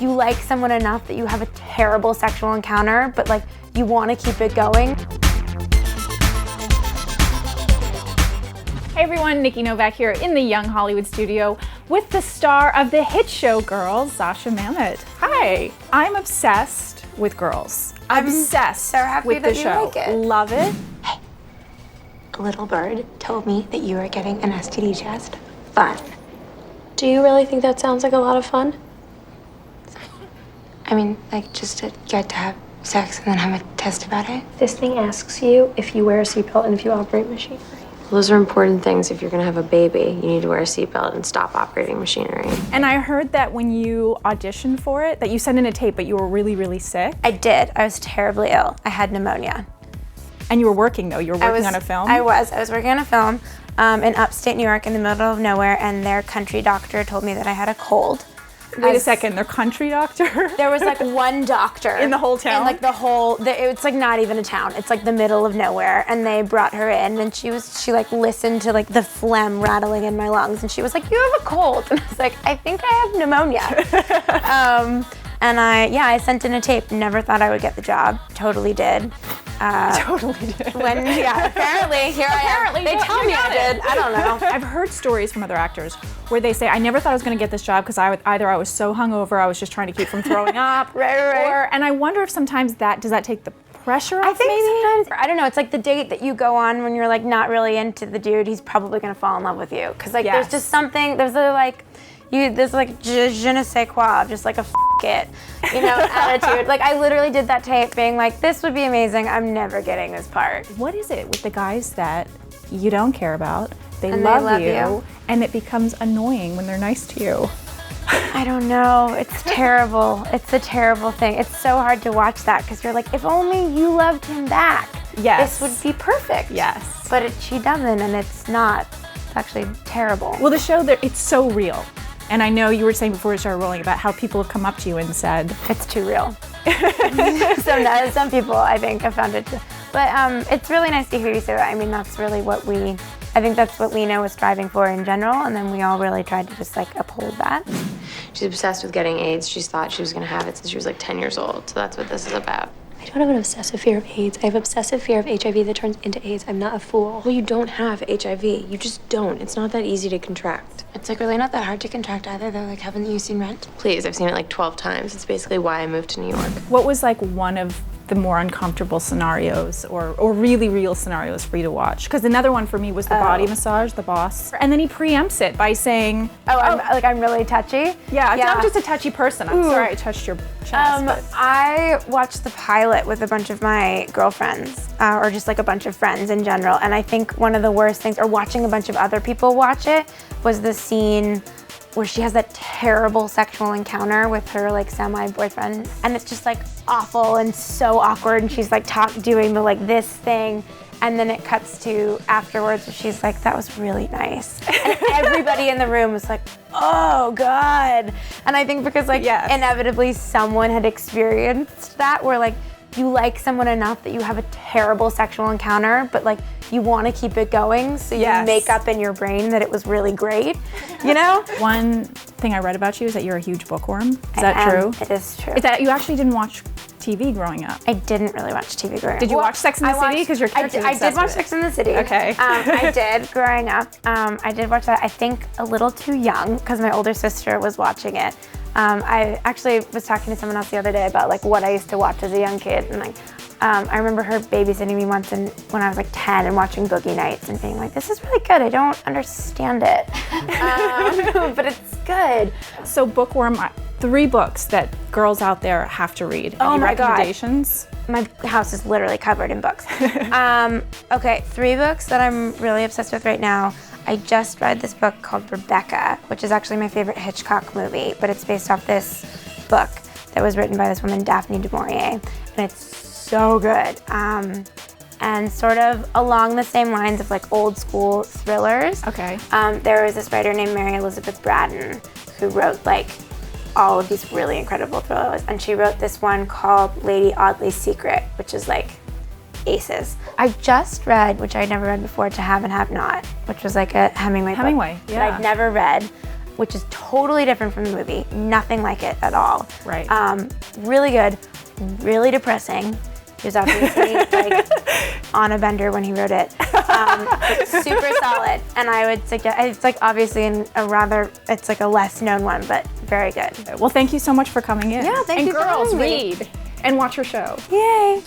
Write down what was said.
you like someone enough that you have a terrible sexual encounter, but like you want to keep it going. Hey everyone, Nikki Novak here in the Young Hollywood studio with the star of the hit show Girls, Zosia Mamet. Hi, I'm obsessed with Girls. I'm obsessed so happy with that the you show. like it. Love it. Hey, a little bird told me that you are getting an STD test. Fun. Do you really think that sounds like a lot of fun? I mean, like, just to get to have sex and then have a test about it? This thing asks you if you wear a seatbelt and if you operate machinery. Those are important things. If you're gonna have a baby, you need to wear a seatbelt and stop operating machinery. And I heard that when you auditioned for it, that you sent in a tape, but you were really, really sick. I did. I was terribly ill. I had pneumonia. And you were working though, you were working on a film? I was working on a film in upstate New York in the middle of nowhere, and their country doctor told me that I had a cold. Wait a second, their country doctor? There was like one doctor. In the whole town? In like it's like not even a town. It's like the middle of nowhere. And they brought her in and she like listened to like the phlegm rattling in my lungs and she was like, you have a cold. And I was like, I think I have pneumonia. And I sent in a tape, never thought I would get the job, totally did. Totally did. Apparently, here I am. They tell me I did. I don't know. I've heard stories from other actors where they say, I never thought I was going to get this job because either I was so hungover, I was just trying to keep from throwing up. Right. And I wonder if sometimes does that take the pressure off? I think maybe? sometimes, I don't know, it's like the date that you go on when you're like not really into the dude, he's probably going to fall in love with you. Because like there's just something, there's like je ne sais quoi, just like a it, attitude. Like I literally did that tape being like, this would be amazing, I'm never getting this part. What is it with the guys that you don't care about, they love you, and it becomes annoying when they're nice to you? I don't know, it's terrible. It's a terrible thing. It's so hard to watch that because you're like, if only you loved him back, yes, this would be perfect. Yes. But she doesn't, and it's not. It's actually terrible. Well, the show, it's so real. And I know you were saying before we started rolling about how people have come up to you and said, it's too real. Some people, I think, have found it too. But it's really nice to hear you say that. I mean, that's really I think that's what Lena was striving for in general, and then we all really tried to just like uphold that. She's obsessed with getting AIDS. She's thought she was gonna have it since she was like 10 years old. So that's what this is about. I don't have an obsessive fear of AIDS. I have obsessive fear of HIV that turns into AIDS. I'm not a fool. Well, you don't have HIV. You just don't. It's not that easy to contract. It's like really not that hard to contract either, though. Like, haven't you seen Rent? Please, I've seen it like 12 times. It's basically why I moved to New York. What was like one of the more uncomfortable scenarios or really real scenarios for you to watch? Because another one for me was the body massage, the boss. And then he preempts it by saying, I'm really touchy? Yeah, I'm just a touchy person. I'm sorry I touched your chest. I watched the pilot with a bunch of my girlfriends, or just like a bunch of friends in general, and I think one of the worst things, or watching a bunch of other people watch it, was the scene where she has that terrible sexual encounter with her like semi-boyfriend, and it's just like awful and so awkward, and she's like doing the like this thing, and then it cuts to afterwards and she's like, that was really nice. And everybody in the room was like, oh God. And I think because like inevitably someone had experienced that, where like you like someone enough that you have a terrible sexual encounter, but like you want to keep it going, so you make up in your brain that it was really great, One thing I read about you is that you're a huge bookworm. Is that true? It is true. Is that you actually didn't watch TV growing up? I didn't really watch TV growing up. Did you watch Sex and the City? Because your character's I did watch Sex and the City. Okay. I did growing up. I did watch that, I think a little too young, because my older sister was watching it. I actually was talking to someone else the other day about like what I used to watch as a young kid, and like I remember her babysitting me once when I was like 10 and watching Boogie Nights and being like, this is really good, I don't understand it. But it's good. So Bookworm, 3 books that girls out there have to read. Oh Any my God. recommendations? My house is literally covered in books. Okay, 3 books that I'm really obsessed with right now. I just read this book called Rebecca, which is actually my favorite Hitchcock movie, but it's based off this book that was written by this woman, Daphne du Maurier, and it's so good. And sort of along the same lines of like old school thrillers. Okay. There was this writer named Mary Elizabeth Braddon who wrote like all of these really incredible thrillers, and she wrote this one called Lady Audley's Secret, which is like aces. I just read, which I'd never read before, To Have and Have Not, which was like a Hemingway book Hemingway, yeah. that I'd never read, which is totally different from the movie. Nothing like it at all. Right. Really good, really depressing. He was obviously like on a bender when he wrote it. But super solid, and I would suggest, it's like obviously it's like a less known one, but very good. Well, thank you so much for coming in. Yeah, thank and you for girls, having me. read and watch her show. Yay.